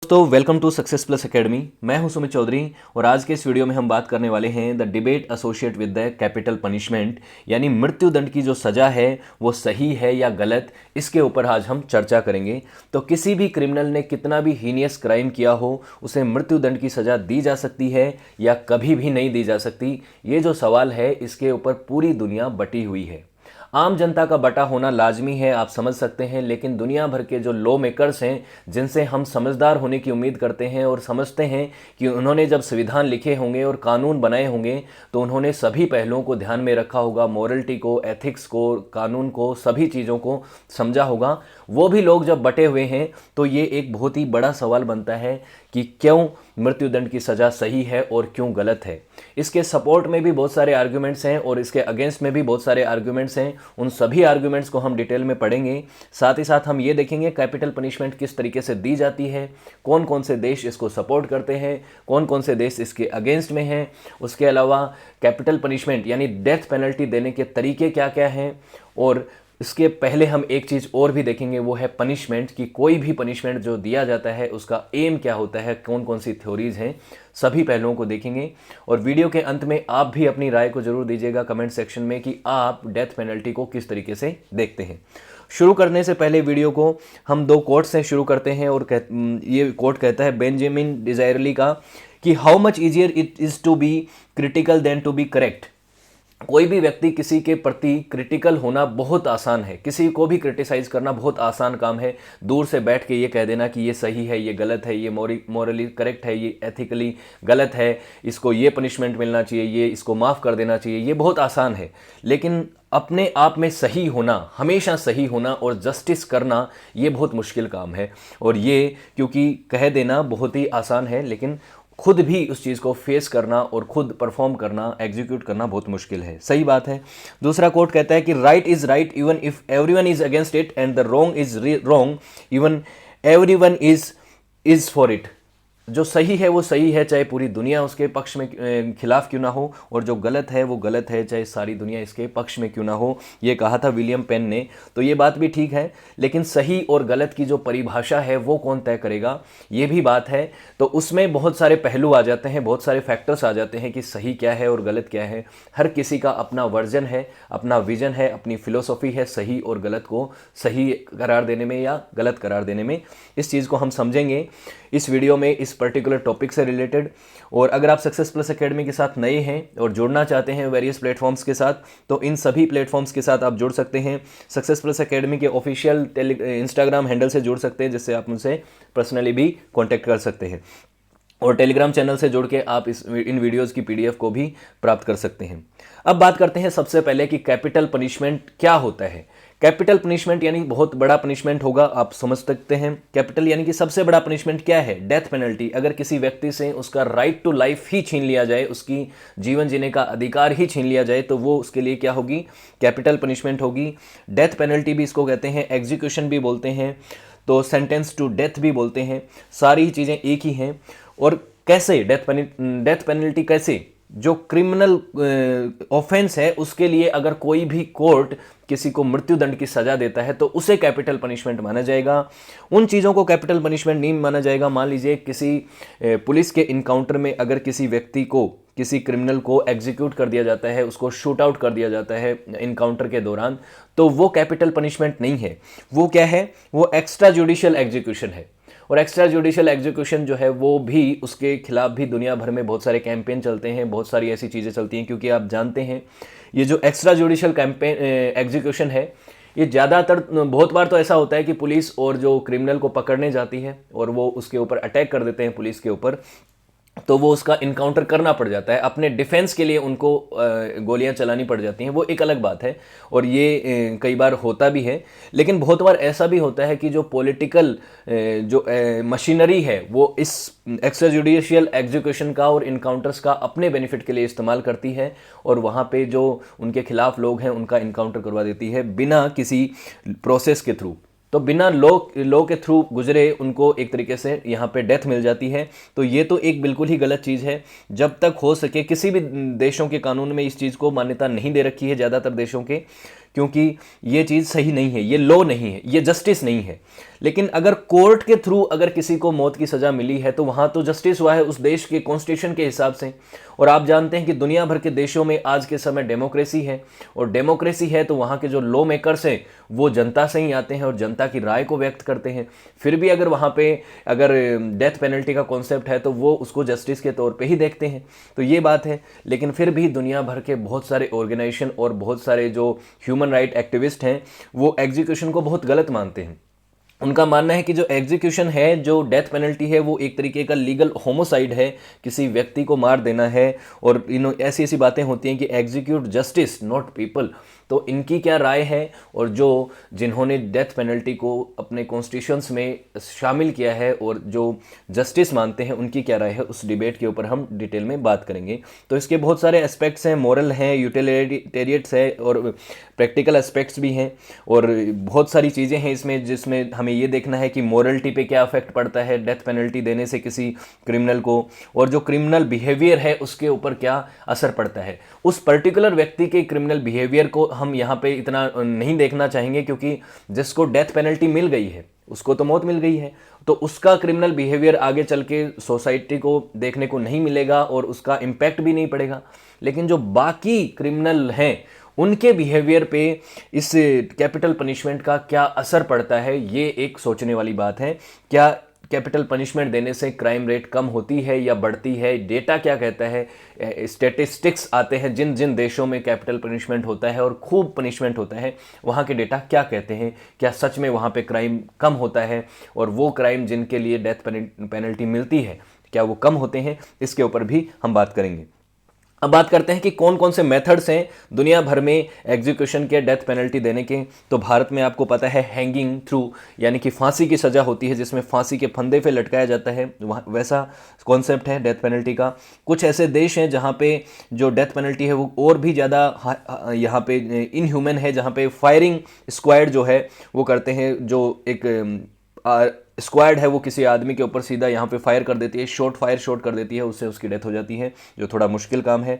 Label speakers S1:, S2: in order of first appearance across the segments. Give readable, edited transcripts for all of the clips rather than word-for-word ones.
S1: दोस्तों, welcome to success plus academy. मैं हूं सुमित चौधरी और आज के इस वीडियो में हम बात करने वाले हैं the debate associate with the capital punishment, यानी मृत्यु दंड की जो सज़ा है वो सही है या गलत, इसके ऊपर आज हम चर्चा करेंगे। तो किसी भी क्रिमिनल ने कितना भी हीनियस क्राइम किया हो उसे मृत्यु दंड की सज़ा दी जा सकती है या कभी भी नहीं दी जा सकती, ये जो सवाल है इसके ऊपर पूरी दुनिया बटी हुई है। आम जनता का बटा होना लाजमी है, आप समझ सकते हैं, लेकिन दुनिया भर के जो लॉ मेकर्स हैं जिनसे हम समझदार होने की उम्मीद करते हैं और समझते हैं कि उन्होंने जब संविधान लिखे होंगे और कानून बनाए होंगे तो उन्होंने सभी पहलुओं को ध्यान में रखा होगा, मॉरलिटी को, एथिक्स को, कानून को, सभी चीज़ों को समझा होगा। वो भी लोग जब बटे हुए हैं तो ये एक बहुत ही बड़ा सवाल बनता है कि क्यों मृत्युदंड की सज़ा सही है और क्यों गलत है। इसके सपोर्ट में भी बहुत सारे आर्ग्यूमेंट्स हैं और इसके अगेंस्ट में भी बहुत सारे आर्ग्यूमेंट्स हैं। उन सभी आर्ग्यूमेंट्स को हम डिटेल में पढ़ेंगे। साथ ही साथ हम ये देखेंगे कैपिटल पनिशमेंट किस तरीके से दी जाती है, कौन कौन से देश इसको सपोर्ट करते हैं, कौन कौन से देश इसके अगेंस्ट में हैं। उसके अलावा कैपिटल पनिशमेंट यानी डेथ पेनल्टी देने के तरीके क्या क्या हैं, और इसके पहले हम एक चीज़ और भी देखेंगे, वो है पनिशमेंट, कि कोई भी पनिशमेंट जो दिया जाता है उसका एम क्या होता है, कौन कौन सी थ्योरीज हैं, सभी पहलुओं को देखेंगे। और वीडियो के अंत में आप भी अपनी राय को जरूर दीजिएगा कमेंट सेक्शन में कि आप डेथ पेनल्टी को किस तरीके से देखते हैं। शुरू करने से पहले वीडियो को हम दो कोट से शुरू करते हैं और ये कोट कहता है बेंजामिन डिजायरली का कि how much easier it is to be critical than to be correct. कोई भी व्यक्ति किसी के प्रति क्रिटिकल होना बहुत आसान है, किसी को भी क्रिटिसाइज करना बहुत आसान काम है। दूर से बैठ के ये कह देना कि ये सही है, ये गलत है, ये मॉरली करेक्ट है, ये एथिकली गलत है, इसको ये पनिशमेंट मिलना चाहिए, ये इसको माफ़ कर देना चाहिए, ये बहुत आसान है। लेकिन अपने आप में सही होना, हमेशा सही होना और जस्टिस करना ये बहुत मुश्किल काम है। और ये क्योंकि कह देना बहुत ही आसान है लेकिन खुद भी उस चीज़ को फेस करना और खुद परफॉर्म करना, एग्जीक्यूट करना बहुत मुश्किल है। सही बात है। दूसरा कोट कहता है कि right is right even if everyone is against it and the wrong is wrong even everyone is for it. जो सही है वो सही है चाहे पूरी दुनिया उसके पक्ष में खिलाफ क्यों ना हो, और जो गलत है वो गलत है चाहे सारी दुनिया इसके पक्ष में क्यों ना हो। ये कहा था विलियम पेन ने। तो ये बात भी ठीक है, लेकिन सही और गलत की जो परिभाषा है वो कौन तय करेगा, ये भी बात है। तो उसमें बहुत सारे पहलू आ जाते हैं, बहुत सारे फैक्टर्स आ जाते हैं कि सही क्या है और गलत क्या है। हर किसी का अपना वर्जन है, अपना विजन है, अपनी फिलोसॉफी है सही और गलत को सही करार देने में या गलत करार देने में। इस चीज़ को हम समझेंगे इस वीडियो में इस पर्टिकुलर टॉपिक से रिलेटेड। और अगर आप सक्सेस प्लस एकेडमी के साथ नए हैं और जुड़ना चाहते हैं वेरियस प्लेटफॉर्म्स के साथ, तो इन सभी प्लेटफॉर्म्स के साथ आप जुड़ सकते हैं। सक्सेस प्लस एकेडमी के ऑफिशियल इंस्टाग्राम हैंडल से जुड़ सकते हैं, जिससे आप मुझसे पर्सनली भी कॉन्टैक्ट कर सकते हैं। और टेलीग्राम चैनल से जुड़ के आप इन वीडियोज़ की PDF को भी प्राप्त कर सकते हैं। अब बात करते हैं सबसे पहले कि कैपिटल पनिशमेंट क्या होता है। कैपिटल पनिशमेंट यानी बहुत बड़ा पनिशमेंट होगा, आप समझ सकते हैं। कैपिटल यानी कि सबसे बड़ा पनिशमेंट क्या है? Death penalty. अगर किसी व्यक्ति से उसका राइट टू लाइफ ही छीन लिया जाए, उसकी जीवन जीने का अधिकार ही छीन लिया जाए, तो वो उसके लिए क्या होगी? कैपिटल पनिशमेंट होगी। डेथ पेनल्टी भी इसको कहते हैं, एग्जीक्यूशन भी बोलते हैं, तो सेंटेंस टू डेथ भी बोलते हैं। सारी ही चीज़ें एक ही हैं। और कैसे डेथ पेनल्टी कैसे? जो क्रिमिनल ऑफेंस है उसके लिए अगर कोई भी कोर्ट किसी को मृत्युदंड की सजा देता है तो उसे कैपिटल पनिशमेंट माना जाएगा। उन चीज़ों को कैपिटल पनिशमेंट नहीं माना जाएगा। मान लीजिए किसी पुलिस के इनकाउंटर में अगर किसी व्यक्ति को, किसी क्रिमिनल को एग्जीक्यूट कर दिया जाता है, उसको शूट आउट कर दिया जाता है इनकाउंटर के दौरान, तो वो कैपिटल पनिशमेंट नहीं है। वो क्या है? वो एक्स्ट्रा जुडिशियल एग्जीक्यूशन है। और एक्स्ट्रा जुडिशियल एग्जीक्यूशन जो है वो भी, उसके खिलाफ भी दुनिया भर में बहुत सारे कैंपेन चलते हैं, बहुत सारी ऐसी चीज़ें चलती हैं। क्योंकि आप जानते हैं ये जो एक्स्ट्रा जुडिशियल कैंपेन एग्जीक्यूशन है, ये ज़्यादातर, बहुत बार तो ऐसा होता है कि पुलिस और जो क्रिमिनल को पकड़ने जाती है और वो उसके ऊपर अटैक कर देते हैं पुलिस के ऊपर, तो वो उसका इनकाउंटर करना पड़ जाता है। अपने डिफेंस के लिए उनको गोलियां चलानी पड़ जाती हैं, वो एक अलग बात है। और ये कई बार होता भी है। लेकिन बहुत बार ऐसा भी होता है कि जो पॉलिटिकल जो मशीनरी है वो इस एक्स्ट्रा जुडिशियल एग्जीक्यूशन का और इनकाउंटर्स का अपने बेनिफिट के लिए इस्तेमाल करती है, और वहाँ पे जो उनके खिलाफ लोग हैं उनका इनकाउंटर करवा देती है बिना किसी प्रोसेस के थ्रू। तो बिना लॉ के थ्रू गुजरे उनको एक तरीके से यहाँ पे डेथ मिल जाती है। तो ये तो एक बिल्कुल ही गलत चीज़ है। जब तक हो सके, किसी भी देशों के कानून में इस चीज़ को मान्यता नहीं दे रखी है, ज़्यादातर देशों के, क्योंकि ये चीज़ सही नहीं है, ये लॉ नहीं है, ये जस्टिस नहीं है। लेकिन अगर कोर्ट के थ्रू अगर किसी को मौत की सज़ा मिली है तो वहाँ तो जस्टिस हुआ है उस देश के कॉन्स्टिट्यूशन के हिसाब से। और आप जानते हैं कि दुनिया भर के देशों में आज के समय डेमोक्रेसी है, और डेमोक्रेसी है तो वहाँ के जो लॉ मेकर्स हैं वो जनता से ही आते हैं और जनता की राय को व्यक्त करते हैं। फिर भी अगर वहाँ पे अगर डेथ पेनल्टी का कॉन्सेप्ट है तो वो उसको जस्टिस के तौर पे ही देखते हैं। तो ये बात है। लेकिन फिर भी दुनिया भर के बहुत सारे ऑर्गेनाइजेशन और बहुत सारे जो ह्यूमन राइट एक्टिविस्ट हैं वो एग्जीक्यूशन को बहुत गलत मानते हैं। उनका मानना है कि जो एग्जीक्यूशन है, जो डेथ पेनल्टी है, वो एक तरीके का लीगल होमोसाइड है, किसी व्यक्ति को मार देना है। और ऐसी ऐसी बातें होती हैं कि एग्जीक्यूट जस्टिस नॉट पीपल। तो इनकी क्या राय है, और जो जिन्होंने डेथ पेनल्टी को अपने कॉन्स्टिट्यूशंस में शामिल किया है और जो जस्टिस मानते हैं उनकी क्या राय है, उस डिबेट के ऊपर हम डिटेल में बात करेंगे। तो इसके बहुत सारे एस्पेक्ट्स हैं, मोरल हैं, यूटिलिटेरियट्स है और प्रैक्टिकल एस्पेक्ट्स भी हैं, और बहुत सारी चीज़ें हैं इसमें जिसमें हमें ये देखना है कि मोरलिटी पे क्या अफेक्ट पड़ता है डेथ पेनल्टी देने से किसी क्रिमिनल को, और जो क्रिमिनल बिहेवियर है उसके ऊपर क्या असर पड़ता है। उस पर्टिकुलर व्यक्ति के क्रिमिनल बिहेवियर को हम यहाँ पे इतना नहीं देखना चाहेंगे, क्योंकि जिसको डेथ पेनल्टी मिल गई है उसको तो मौत मिल गई है, तो उसका क्रिमिनल बिहेवियर आगे चल के सोसाइटी को देखने को नहीं मिलेगा और उसका इम्पैक्ट भी नहीं पड़ेगा। लेकिन जो बाकी क्रिमिनल हैं उनके बिहेवियर पे इस कैपिटल पनिशमेंट का क्या असर पड़ता है, ये एक सोचने वाली बात है। क्या कैपिटल पनिशमेंट देने से क्राइम रेट कम होती है या बढ़ती है? डेटा क्या कहता है? स्टैटिस्टिक्स आते हैं जिन जिन देशों में कैपिटल पनिशमेंट होता है और खूब पनिशमेंट होता है, वहाँ के डेटा क्या कहते हैं? क्या सच में वहाँ पे क्राइम कम होता है, और वो क्राइम जिनके लिए डेथ पेनल्टी मिलती है क्या वो कम होते हैं? इसके ऊपर भी हम बात करेंगे। अब बात करते हैं कि कौन कौन से मेथड्स हैं दुनिया भर में एग्जीक्यूशन के, डेथ पेनल्टी देने के। तो भारत में आपको पता है हैंगिंग थ्रू, यानी कि फांसी की सज़ा होती है जिसमें फांसी के फंदे पे लटकाया जाता है, वैसा कॉन्सेप्ट है डेथ पेनल्टी का। कुछ ऐसे देश हैं जहाँ पे जो डेथ पेनल्टी है वो और भी ज़्यादा यहाँ पे इनह्यूमन है, जहाँ पे फायरिंग स्क्वाड जो है वो करते हैं, जो एक स्क्वाड है वो किसी आदमी के ऊपर सीधा यहाँ पे फायर कर देती है, शॉट कर देती है, उससे उसकी डेथ हो जाती है, जो थोड़ा मुश्किल काम है।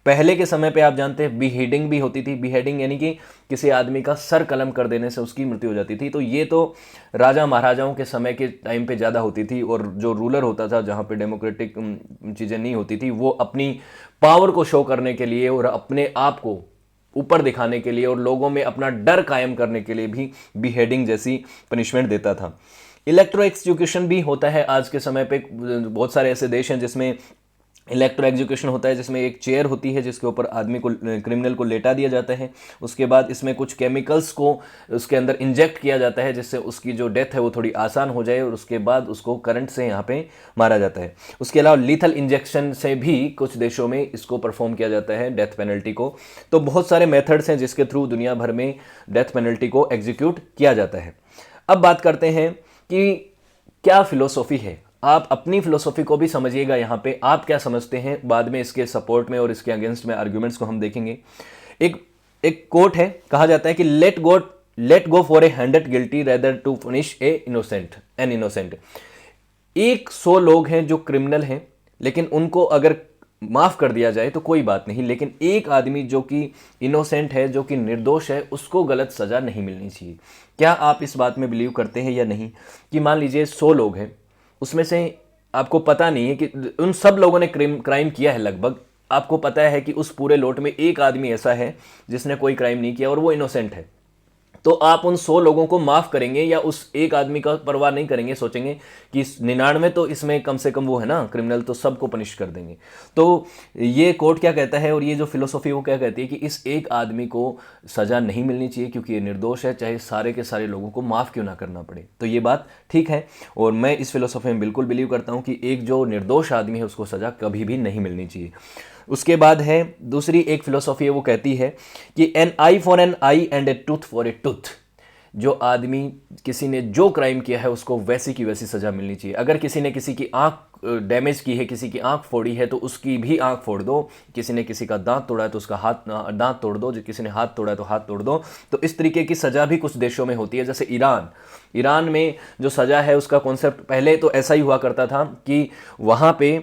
S1: पहले के समय पे आप जानते हैं बीहेडिंग भी होती थी। बीहेडिंग यानी कि किसी आदमी का सर कलम कर देने से उसकी मृत्यु हो जाती थी। तो ये तो राजा महाराजाओं के समय के टाइम पे ज़्यादा होती थी, और जो रूलर होता था जहाँ पे डेमोक्रेटिक चीज़ें नहीं होती थी, वो अपनी पावर को शो करने के लिए और अपने आप को ऊपर दिखाने के लिए और लोगों में अपना डर कायम करने के लिए भी बीहेडिंग जैसी पनिशमेंट देता था। इलेक्ट्रो एग्जीक्यूशन भी होता है आज के समय पे। बहुत सारे ऐसे देश हैं जिसमें इलेक्ट्रो एग्जीक्यूशन होता है, जिसमें एक चेयर होती है जिसके ऊपर आदमी को, क्रिमिनल को लेटा दिया जाता है। उसके बाद इसमें कुछ केमिकल्स को उसके अंदर इंजेक्ट किया जाता है जिससे उसकी जो डेथ है वो थोड़ी आसान हो जाए, और उसके बाद उसको करंट से यहाँ पे मारा जाता है। उसके अलावा लीथल इंजेक्शन से भी कुछ देशों में इसको परफॉर्म किया जाता है डेथ पेनल्टी को। तो बहुत सारे मेथड्स हैं जिसके थ्रू दुनिया भर में डेथ पेनल्टी को एग्जीक्यूट किया जाता है। अब बात करते हैं कि क्या फिलोसॉफी है। आप अपनी फिलोसॉफी को भी समझिएगा, यहाँ पे आप क्या समझते हैं, बाद में इसके सपोर्ट में और इसके अगेंस्ट में आर्ग्यूमेंट्स को हम देखेंगे। एक कोट है, कहा जाता है कि let go for a 100 guilty rather to punish an innocent. 100 लोग हैं जो क्रिमिनल हैं, लेकिन उनको अगर माफ कर दिया जाए तो कोई बात नहीं, लेकिन एक आदमी जो कि इनोसेंट है, जो कि निर्दोष है, उसको गलत सजा नहीं मिलनी चाहिए। क्या आप इस बात में बिलीव करते हैं या नहीं कि मान लीजिए 100 लोग हैं, उसमें से आपको पता नहीं है कि उन सब लोगों ने क्राइम किया है, लगभग आपको पता है कि उस पूरे लोट में एक आदमी ऐसा है जिसने कोई क्राइम नहीं किया और वो इनोसेंट है, तो आप उन 100 लोगों को माफ करेंगे या उस एक आदमी का परवाह नहीं करेंगे, सोचेंगे कि 99 तो इसमें कम से कम वो है ना क्रिमिनल, तो सबको पनिश कर देंगे। तो ये कोर्ट क्या कहता है और ये जो फिलोसॉफी वो क्या कहती है कि इस एक आदमी को सज़ा नहीं मिलनी चाहिए क्योंकि ये निर्दोष है, चाहे सारे के सारे लोगों को माफ़ क्यों ना करना पड़े। तो ये बात ठीक है, और मैं इस फिलोसॉफी में बिल्कुल बिलीव करता हूँ कि एक जो निर्दोष आदमी है उसको सज़ा कभी भी नहीं मिलनी चाहिए। उसके बाद है दूसरी एक फिलोसॉफी है, वो कहती है कि an eye for an eye and a tooth for a tooth. जो आदमी, किसी ने जो क्राइम किया है उसको वैसी की वैसी सज़ा मिलनी चाहिए। अगर किसी ने किसी की आंख डैमेज की है, किसी की आंख फोड़ी है, तो उसकी भी आंख फोड़ दो। किसी ने किसी का दांत तोड़ा है तो उसका दांत तोड़ दो। किसी ने हाथ तोड़ा है तो हाथ तोड़ दो। तो इस तरीके की सज़ा भी कुछ देशों में होती है, जैसे ईरान में जो सज़ा है उसका कॉन्सेप्ट पहले तो ऐसा ही हुआ करता था कि वहाँ पे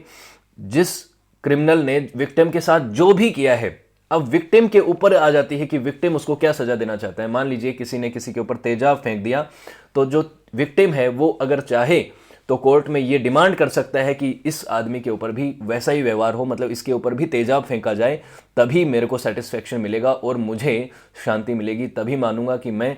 S1: जिस क्रिमिनल ने विक्टिम के साथ जो भी किया है, अब विक्टिम के ऊपर आ जाती है कि विक्टिम उसको क्या सजा देना चाहता है। मान लीजिए किसी ने किसी के ऊपर तेजाब फेंक दिया, तो जो विक्टिम है वो अगर चाहे तो कोर्ट में ये डिमांड कर सकता है कि इस आदमी के ऊपर भी वैसा ही व्यवहार हो, मतलब इसके ऊपर भी तेजाब फेंका जाए, तभी मेरे को सेटिस्फेक्शन मिलेगा और मुझे शांति मिलेगी, तभी मानूंगा कि मैं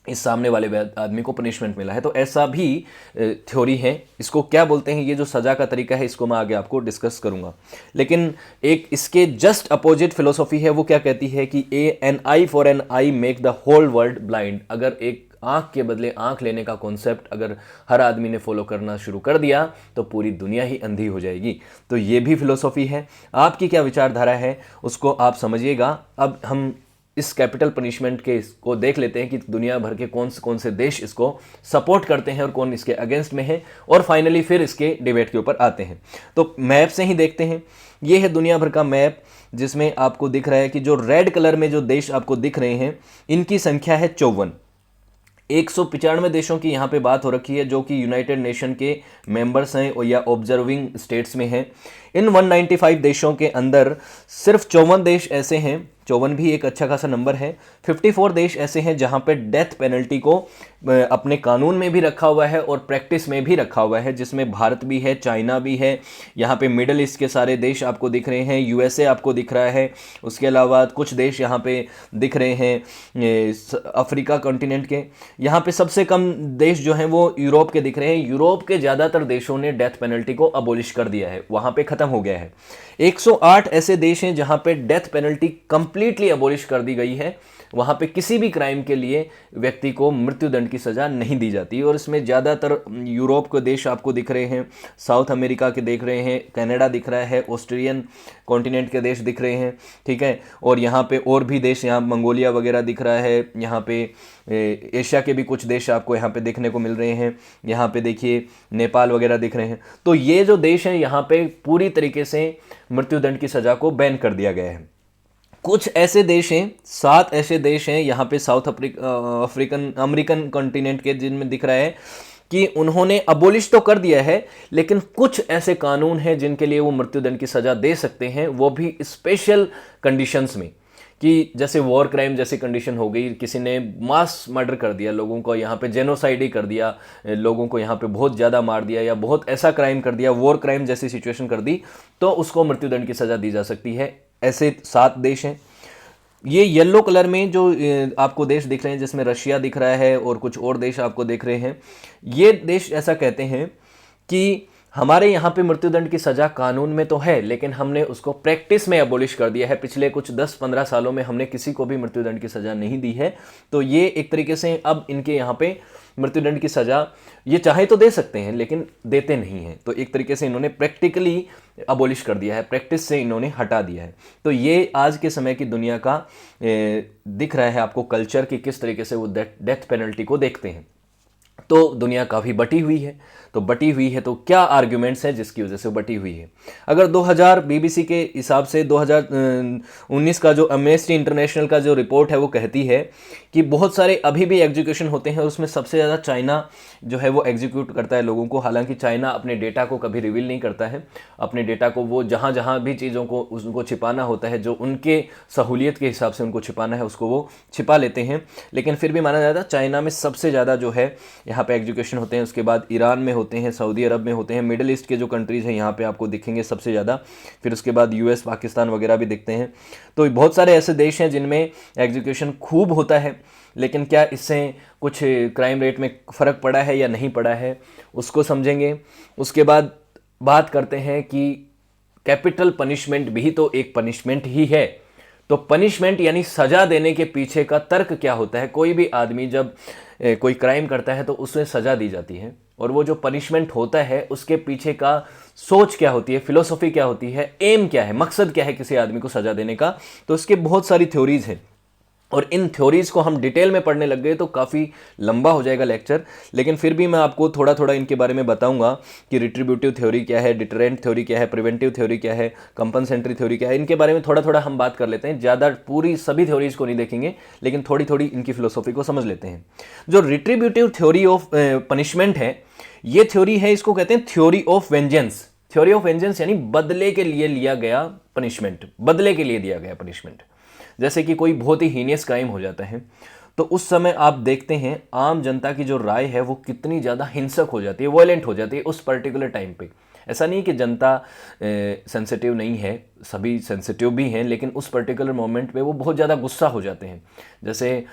S1: इस सामने वाले आदमी को पनिशमेंट मिला है। तो ऐसा भी थ्योरी है। इसको क्या बोलते हैं, ये जो सज़ा का तरीका है, इसको मैं आगे आपको डिस्कस करूंगा। लेकिन एक इसके जस्ट अपोजिट फिलोसॉफी है, वो क्या कहती है कि an eye for an eye make the whole world blind. अगर एक आंख के बदले आंख लेने का कॉन्सेप्ट अगर हर आदमी ने फॉलो करना शुरू कर दिया तो पूरी दुनिया ही अंधी हो जाएगी। तो ये भी फिलोसॉफी है। आपकी क्या विचारधारा है उसको आप समझिएगा। अब हम इस कैपिटल पनिशमेंट के को देख लेते हैं कि दुनिया भर के कौन से देश इसको सपोर्ट करते हैं और कौन इसके अगेंस्ट में है, और फाइनली फिर इसके डिबेट के ऊपर आते हैं। तो मैप से ही देखते हैं। ये है दुनिया भर का मैप, जिसमें आपको दिख रहा है कि जो रेड कलर में जो देश आपको दिख रहे हैं, इनकी संख्या है 54। 195 देशों की यहाँ पे बात हो रखी है जो कि यूनाइटेड नेशन के मेंबर्स हैं या ऑब्जर्विंग स्टेट्स में हैं। इन 195 देशों के अंदर सिर्फ 54 देश ऐसे हैं, 54 भी एक अच्छा खासा नंबर है। 54 देश ऐसे हैं जहां पे डेथ पेनल्टी को अपने कानून में भी रखा हुआ है और प्रैक्टिस में भी रखा हुआ है, जिसमें भारत भी है, चाइना भी है। यहाँ पे मिडल ईस्ट के सारे देश आपको दिख रहे हैं, यूएसए आपको दिख रहा है। उसके अलावा कुछ देश यहाँ पे दिख रहे हैं अफ्रीका कॉन्टिनेंट के। यहाँ पे सबसे कम देश जो हैं वो यूरोप के दिख रहे हैं। यूरोप के ज़्यादातर देशों ने डेथ पेनल्टी को अबोलिश कर दिया है, वहाँ पे ख़त्म हो गया है। 108 ऐसे देश हैं जहाँ पे डेथ पेनल्टी कंप्लीटली अबोलिश कर दी गई है। वहाँ पे किसी भी क्राइम के लिए व्यक्ति को मृत्युदंड की सज़ा नहीं दी जाती। और इसमें ज़्यादातर यूरोप के देश आपको दिख रहे हैं, साउथ अमेरिका के दिख रहे हैं, कनाडा दिख रहा है, ऑस्ट्रेलियन कॉन्टिनेंट के देश दिख रहे हैं, ठीक है। और यहाँ पे और भी देश, यहाँ मंगोलिया वगैरह दिख रहा है। यहाँ पे एशिया के भी कुछ देश आपको यहाँ पे देखने को मिल रहे हैं। यहाँ पे देखिए नेपाल वगैरह दिख रहे हैं। तो ये जो देश हैं यहाँ पे पूरी तरीके से मृत्युदंड की सज़ा को बैन कर दिया गया है। कुछ ऐसे देश हैं, 7 ऐसे देश हैं यहाँ पे साउथ अमेरिकन कॉन्टिनेंट के, जिनमें दिख रहा है कि उन्होंने अबोलिश तो कर दिया है, लेकिन कुछ ऐसे कानून हैं जिनके लिए वो मृत्युदंड की सज़ा दे सकते हैं, वो भी स्पेशल कंडीशंस में। कि जैसे वॉर क्राइम जैसी कंडीशन हो गई, किसी ने मास मर्डर कर दिया लोगों को, यहाँ पे जेनोसाइड ही कर दिया, लोगों को यहाँ पे बहुत ज़्यादा मार दिया या बहुत ऐसा क्राइम कर दिया, वॉर क्राइम जैसी सिचुएशन कर दी, तो उसको मृत्युदंड की सज़ा दी जा सकती है। ऐसे 7 देश हैं। ये येलो कलर में जो आपको देश दिख रहे हैं, जिसमें रशिया दिख रहा है और कुछ और देश आपको दिख रहे हैं, ये देश ऐसा कहते हैं कि हमारे यहाँ पे मृत्युदंड की सज़ा कानून में तो है, लेकिन हमने उसको प्रैक्टिस में अबोलिश कर दिया है। पिछले कुछ 10-15 सालों में हमने किसी को भी मृत्युदंड की सज़ा नहीं दी है। तो ये एक तरीके से अब इनके यहाँ पे मृत्युदंड की सज़ा ये चाहे तो दे सकते हैं, लेकिन देते नहीं हैं। तो एक तरीके से इन्होंने प्रैक्टिकली अबोलिश कर दिया है, प्रैक्टिस से इन्होंने हटा दिया है। तो ये आज के समय की दुनिया का दिख रहा है आपको कल्चर कि किस तरीके से वो डेथ पेनल्टी को देखते हैं। तो दुनिया काफ़ी बटी हुई है। तो बटी हुई है तो क्या आर्ग्यूमेंट्स हैं जिसकी वजह से वो बटी हुई है। अगर 2000 बीबीसी के हिसाब से 2019 का जो एमनेस्टी इंटरनेशनल का जो रिपोर्ट है वो कहती है कि बहुत सारे अभी भी एग्जीक्यूशन होते हैं, उसमें सबसे ज़्यादा चाइना जो है वो एग्जीक्यूट करता है लोगों को। हालांकि चाइना अपने डेटा को कभी रिवील नहीं करता है, अपने डेटा को वो जहाँ जहाँ भी चीज़ों को उनको छिपाना होता है, जो उनके सहूलियत के हिसाब से उनको छिपाना है, उसको वो छिपा लेते हैं। लेकिन फिर भी माना जाता है चाइना में सबसे ज़्यादा जो है यहाँ पे एग्जीक्यूशन होते हैं। उसके बाद ईरान में होते हैं, सऊदी अरब में होते हैं, मिडिल ईस्ट के जो कंट्रीज़ हैं यहाँ पे आपको दिखेंगे सबसे ज़्यादा। फिर उसके बाद यूएस, पाकिस्तान वगैरह भी दिखते हैं। तो बहुत सारे ऐसे देश हैं जिनमें एग्जीक्यूशन खूब होता है, लेकिन क्या इससे कुछ क्राइम रेट में फ़र्क पड़ा है या नहीं पड़ा है, उसको समझेंगे। उसके बाद बात करते हैं कि कैपिटल पनिशमेंट भी तो एक पनिशमेंट ही है। तो पनिशमेंट यानी सज़ा देने के पीछे का तर्क क्या होता है। कोई भी आदमी जब कोई क्राइम करता है तो उसे सज़ा दी जाती है, और वो जो पनिशमेंट होता है उसके पीछे का सोच क्या होती है, फिलोसॉफी क्या होती है, एम क्या है, मकसद क्या है किसी आदमी को सज़ा देने का। तो इसके बहुत सारी थ्योरीज़ हैं, और इन थ्योरीज़ को हम डिटेल में पढ़ने लग गए तो काफ़ी लंबा हो जाएगा लेक्चर। लेकिन फिर भी मैं आपको थोड़ा थोड़ा इनके बारे में बताऊंगा कि रिट्रीब्यूटिव थ्योरी क्या है, डिटरेंट थ्योरी क्या है, प्रिवेंटिव थ्योरी क्या है, कंपनसेंट्री थ्योरी क्या है। इनके बारे में थोड़ा थोड़ा हम बात कर लेते हैं, ज़्यादा पूरी सभी थ्योरीज़ को नहीं देखेंगे, लेकिन थोड़ी थोड़ी इनकी फिलोसॉफी को समझ लेते हैं। जो रिट्रीब्यूटिव थ्योरी ऑफ पनिशमेंट है, ये थ्योरी है, इसको कहते हैं theory of vengeance. Theory of vengeance यानी बदले के लिए लिया गया पनिशमेंट, बदले के लिए दिया गया पनिशमेंट। जैसे कि कोई बहुत ही हीनियस क्राइम हो जाता है, तो उस समय आप देखते हैं आम जनता की जो राय है वो कितनी ज़्यादा हिंसक हो जाती है, वॉयलेंट हो जाती है उस पर्टिकुलर टाइम पे। ऐसा नहीं कि जनता सेंसिटिव नहीं है, सभी सेंसिटिव भी हैं, लेकिन उस पर्टिकुलर मोमेंट पे वो बहुत ज़्यादा गुस्सा हो जाते हैं। जैसे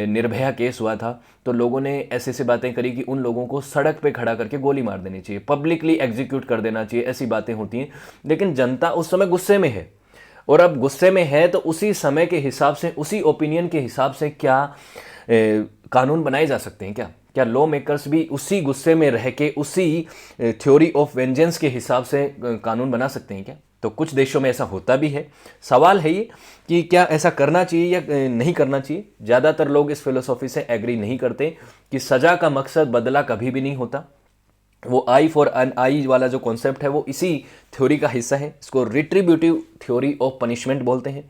S1: निर्भया केस हुआ था तो लोगों ने ऐसे ऐसी बातें करी कि उन लोगों को सड़क पे खड़ा करके गोली मार देनी चाहिए, पब्लिकली एग्जीक्यूट कर देना चाहिए, ऐसी बातें होती हैं। लेकिन जनता उस समय गुस्से में है, और अब गुस्से में है तो उसी समय के हिसाब से, उसी ओपिनियन के हिसाब से क्या कानून बनाए जा सकते हैं? क्या क्या लॉ मेकर्स भी उसी गुस्से में रह के उसी थ्योरी ऑफ वेंजेंस के हिसाब से कानून बना सकते हैं क्या? तो कुछ देशों में ऐसा होता भी है। सवाल है ये कि क्या ऐसा करना चाहिए या नहीं करना चाहिए। ज़्यादातर लोग इस फिलोसॉफी से एग्री नहीं करते कि सज़ा का मकसद बदला कभी भी नहीं होता। वो आई फॉर एन आई वाला जो कॉन्सेप्ट है वो इसी थ्योरी का हिस्सा है। इसको रिट्रीब्यूटिव थ्योरी ऑफ पनिशमेंट बोलते हैं।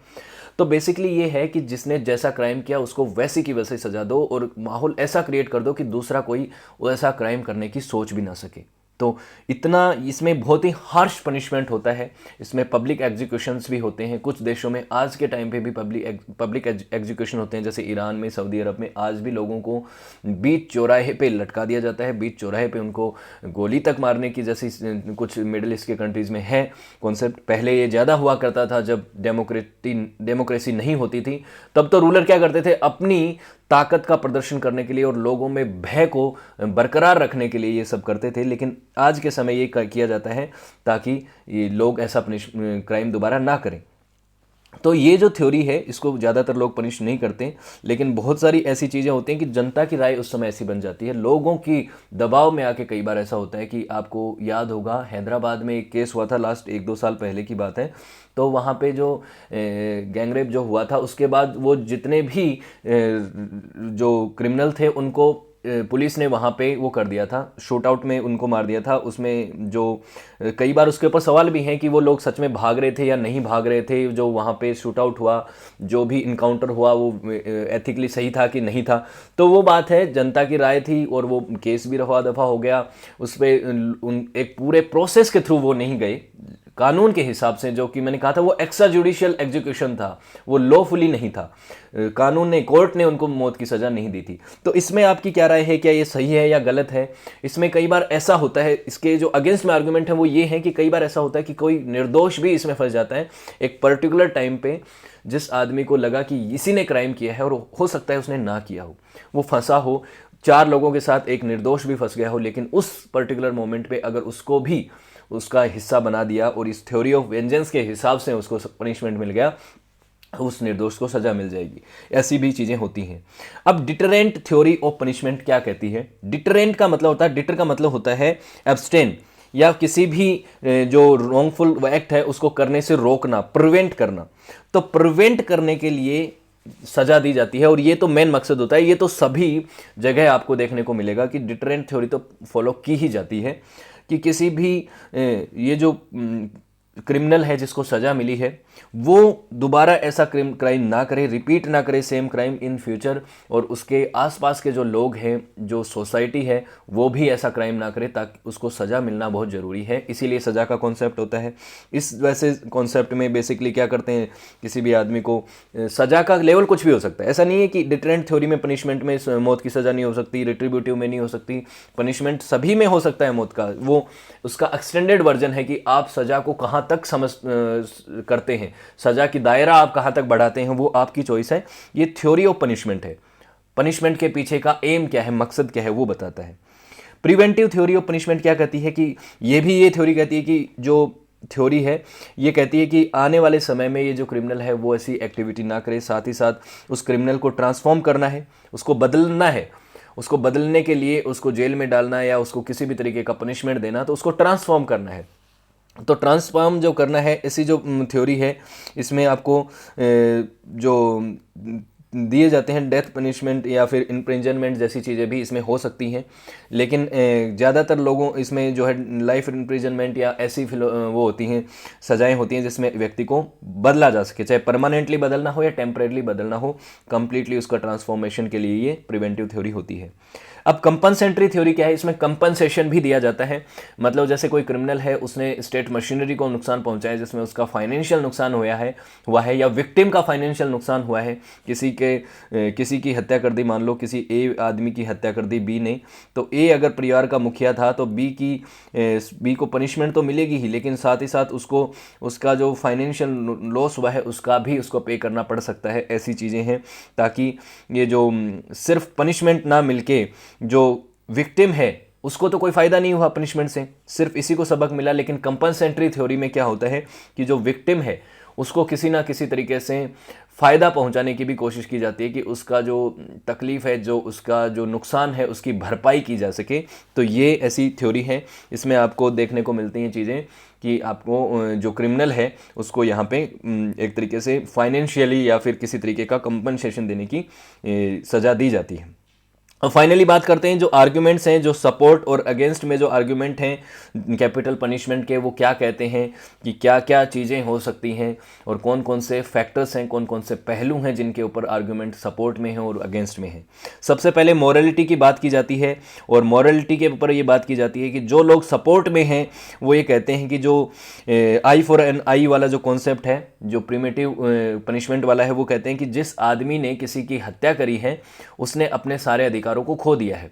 S1: तो बेसिकली ये है कि जिसने जैसा क्राइम किया उसको वैसी की वैसे सजा दो, और माहौल ऐसा क्रिएट कर दो कि दूसरा कोई वैसा क्राइम करने की सोच भी ना सके। तो इतना इसमें बहुत ही हार्श पनिशमेंट होता है। इसमें पब्लिक एग्जीक्यूशंस भी होते हैं। कुछ देशों में आज के टाइम पे भी पब्लिक एग्जीक्यूशन होते हैं, जैसे ईरान में, सऊदी अरब में आज भी लोगों को बीच चौराहे पे लटका दिया जाता है। बीच चौराहे पे उनको गोली तक मारने की, जैसी कुछ मिडिल ईस्ट के कंट्रीज़ में है कॉन्सेप्ट। पहले ये ज़्यादा हुआ करता था जब डेमोक्रेसी नहीं होती थी, तब तो रूलर क्या करते थे, अपनी ताकत का प्रदर्शन करने के लिए और लोगों में भय को बरकरार रखने के लिए ये सब करते थे। लेकिन आज के समय ये किया जाता है ताकि ये लोग ऐसा क्राइम दोबारा ना करें। तो ये जो थ्योरी है इसको ज़्यादातर लोग पनिश नहीं करते, लेकिन बहुत सारी ऐसी चीज़ें होती हैं कि जनता की राय उस समय ऐसी बन जाती है, लोगों की दबाव में आके। कई बार ऐसा होता है कि आपको याद होगा हैदराबाद में एक केस हुआ था, लास्ट 1-2 साल पहले की बात है। तो वहाँ पे जो गैंगरेप जो हुआ था उसके बाद वो जितने भी जो क्रिमिनल थे उनको पुलिस ने वहाँ पे वो कर दिया था, शूट आउट में उनको मार दिया था। उसमें जो कई बार उसके ऊपर सवाल भी हैं कि वो लोग सच में भाग रहे थे या नहीं भाग रहे थे। जो वहाँ पे शूट आउट हुआ, जो भी इनकाउंटर हुआ, वो एथिकली सही था कि नहीं था, तो वो बात है, जनता की राय थी और वो केस भी रफा दफा हो गया। उस पर एक पूरे प्रोसेस के थ्रू वो नहीं गए कानून के हिसाब से, जो कि मैंने कहा था वो एक्स्ट्रा जुडिशियल एग्जीक्यूशन था, वो लॉफुली नहीं था। कानून ने, कोर्ट ने उनको मौत की सज़ा नहीं दी थी। तो इसमें आपकी क्या राय है, क्या ये सही है या गलत है? इसमें कई बार ऐसा होता है, इसके जो अगेंस्ट में आर्गूमेंट है वो ये है कि कई बार ऐसा होता है कि कोई निर्दोष भी इसमें फंस जाता है। एक पर्टिकुलर टाइम पे जिस आदमी को लगा कि इसी ने क्राइम किया है, और हो सकता है उसने ना किया हो, वो फंसा हो, 4 लोगों के साथ एक निर्दोष भी फंस गया हो, लेकिन उस पर्टिकुलर मोमेंट पे अगर उसको भी उसका हिस्सा बना दिया और इस थ्योरी ऑफ वेंजेंस के हिसाब से उसको पनिशमेंट मिल गया, उस निर्दोष को सजा मिल जाएगी। ऐसी भी चीज़ें होती हैं। अब डिटरेंट थ्योरी ऑफ पनिशमेंट क्या कहती है? डिटरेंट का मतलब होता है, डिटर का मतलब होता है एब्सटेन, या किसी भी जो रॉन्गफुल एक्ट है उसको करने से रोकना, प्रिवेंट करना। तो प्रिवेंट करने के लिए सजा दी जाती है, और ये तो मेन मकसद होता है। ये तो सभी जगह आपको देखने को मिलेगा कि डिटरेंट थ्योरी तो फॉलो की ही जाती है कि किसी भी ये जो क्रिमिनल है जिसको सज़ा मिली है वो दोबारा ऐसा क्राइम ना करे, रिपीट ना करे सेम क्राइम इन फ्यूचर, और उसके आसपास के जो लोग हैं, जो सोसाइटी है, वो भी ऐसा क्राइम ना करे, ताकि उसको सज़ा मिलना बहुत ज़रूरी है। इसीलिए सज़ा का कॉन्सेप्ट होता है। इस वैसे कॉन्सेप्ट में बेसिकली क्या करते हैं, किसी भी आदमी को सज़ा का लेवल कुछ भी हो सकता है। ऐसा नहीं है कि डिटरेंट थ्योरी में पनिशमेंट में मौत की सज़ा नहीं हो सकती, रिट्रीब्यूटिव में नहीं हो सकती, पनिशमेंट सभी में हो सकता है मौत का। वो उसका एक्सटेंडेड वर्जन है कि आप सज़ा को कहाँ तक समझ करते हैं, सजा की दायरा आप कहां तक बढ़ाते हैं, वो आपकी चॉइस है। ये थ्योरी ऑफ पनिशमेंट है। पनिशमेंट के पीछे का एम क्या है, मकसद क्या है, वो बताता है। प्रिवेंटिव थ्योरी ऑफ पनिशमेंट क्या कहती है कि ये थ्योरी कहती है कि जो थ्योरी है ये कहती है कि आने वाले समय में ये जो क्रिमिनल है वो ऐसी एक्टिविटी ना करे, साथ ही साथ उस क्रिमिनल को ट्रांसफॉर्म करना है, उसको बदलना है। उसको बदलने के लिए उसको जेल में डालना या उसको किसी भी तरीके का पनिशमेंट देना, तो उसको ट्रांसफॉर्म करना है। तो ट्रांसफॉर्म जो करना है, ऐसी जो थ्योरी है, इसमें आपको जो दिए जाते हैं डेथ पनिशमेंट या फिर इम्प्रिजनमेंट जैसी चीज़ें भी इसमें हो सकती हैं। लेकिन ज़्यादातर लोगों इसमें जो है लाइफ इम्प्रिजनमेंट या ऐसी वो होती हैं, सजाएं होती हैं जिसमें व्यक्ति को बदला जा सके, चाहे परमानेंटली बदलना हो या टेम्परेरली बदलना हो, कंप्लीटली उसका ट्रांसफॉर्मेशन के लिए ये प्रिवेंटिव थ्योरी होती है। अब कंपनसेटरी थ्योरी क्या है, इसमें कंपनसेशन भी दिया जाता है। मतलब जैसे कोई क्रिमिनल है, उसने स्टेट मशीनरी को नुकसान पहुंचाया जिसमें उसका फाइनेंशियल नुकसान हुआ है या विक्टिम का फाइनेंशियल नुकसान हुआ है, किसी की हत्या कर दी, मान लो किसी ए आदमी की हत्या कर दी बी ने, तो ए अगर परिवार का मुखिया था तो बी को पनिशमेंट तो मिलेगी ही, लेकिन साथ ही साथ उसका जो फाइनेंशियल लॉस हुआ है उसका भी उसको पे करना पड़ सकता है। ऐसी चीज़ें हैं ताकि ये जो सिर्फ पनिशमेंट ना मिलके जो विक्टिम है उसको तो कोई फ़ायदा नहीं हुआ पनिशमेंट से, सिर्फ इसी को सबक मिला। लेकिन कंपनसेटरी थ्योरी में क्या होता है कि जो विक्टिम है उसको किसी ना किसी तरीके से फ़ायदा पहुंचाने की भी कोशिश की जाती है कि उसका जो तकलीफ़ है, जो उसका जो नुकसान है, उसकी भरपाई की जा सके। तो ये ऐसी थ्योरी है, इसमें आपको देखने को मिलती हैं चीज़ें कि आपको जो क्रिमिनल है उसको यहाँ पे एक तरीके से फाइनेंशियली या फिर किसी तरीके का कंपनसेशन देने की सज़ा दी जाती है। अब फाइनली बात करते हैं जो आर्ग्यूमेंट्स हैं, जो सपोर्ट और अगेंस्ट में जो आर्ग्यूमेंट हैं कैपिटल पनिशमेंट के, वो क्या कहते हैं कि क्या क्या चीज़ें हो सकती हैं और कौन कौन से फैक्टर्स हैं, कौन कौन से पहलू हैं जिनके ऊपर आर्ग्यूमेंट सपोर्ट में है और अगेंस्ट में है। सबसे पहले मॉरलिटी की बात की जाती है और मॉरलिटी के ऊपर ये बात की जाती है कि जो लोग सपोर्ट में हैं वो ये कहते हैं कि जो आई फॉर एन आई वाला जो कॉन्सेप्ट है, जो प्रिमिटिव पनिशमेंट वाला है, वो कहते हैं कि जिस आदमी ने किसी की हत्या करी है उसने अपने सारे अधिकारों को खो दिया है।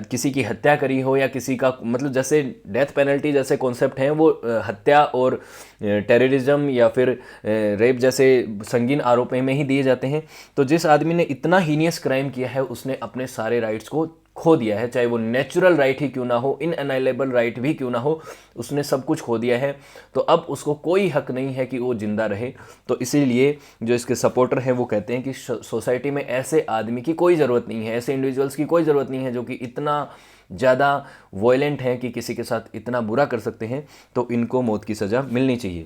S1: किसी की हत्या करी हो या किसी का, मतलब जैसे डेथ पेनल्टी जैसे कॉन्सेप्ट हैं वो हत्या और टेररिज्म या फिर रेप जैसे संगीन आरोपों में ही दिए जाते हैं। तो जिस आदमी ने इतना हीनियस क्राइम किया है उसने अपने सारे राइट्स को खो दिया है, चाहे वो नेचुरल राइट ही क्यों ना हो, इनएनाइलेबल राइट भी क्यों ना हो, उसने सब कुछ खो दिया है। तो अब उसको कोई हक नहीं है कि वो जिंदा रहे। तो इसीलिए जो इसके सपोर्टर हैं वो कहते हैं कि सोसाइटी में ऐसे आदमी की कोई ज़रूरत नहीं है, ऐसे इंडिविजुअल्स की कोई ज़रूरत नहीं है जो कि इतना ज़्यादा वॉयलेंट हैं कि किसी के साथ इतना बुरा कर सकते हैं, तो इनको मौत की सज़ा मिलनी चाहिए।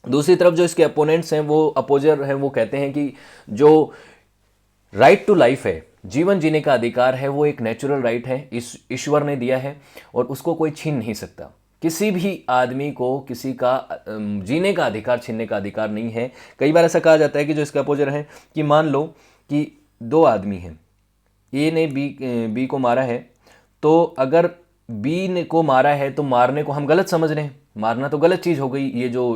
S1: दूसरी तरफ जो इसके अपोनेंट्स हैं, वो अपोजर हैं, वो कहते हैं कि जो राइट टू लाइफ है, जीवन जीने का अधिकार है, वो एक नेचुरल राइट है, इस ईश्वर ने दिया है और उसको कोई छीन नहीं सकता। किसी भी आदमी को किसी का जीने का अधिकार छीनने का अधिकार नहीं है। कई बार ऐसा कहा जाता है कि जो इसके अपोजर हैं कि मान लो कि दो आदमी हैं, ए ने बी को मारा है, तो अगर बी ने को मारा है तो मारने को हम गलत समझ रहे हैं, मारना तो गलत चीज़ हो गई, ये जो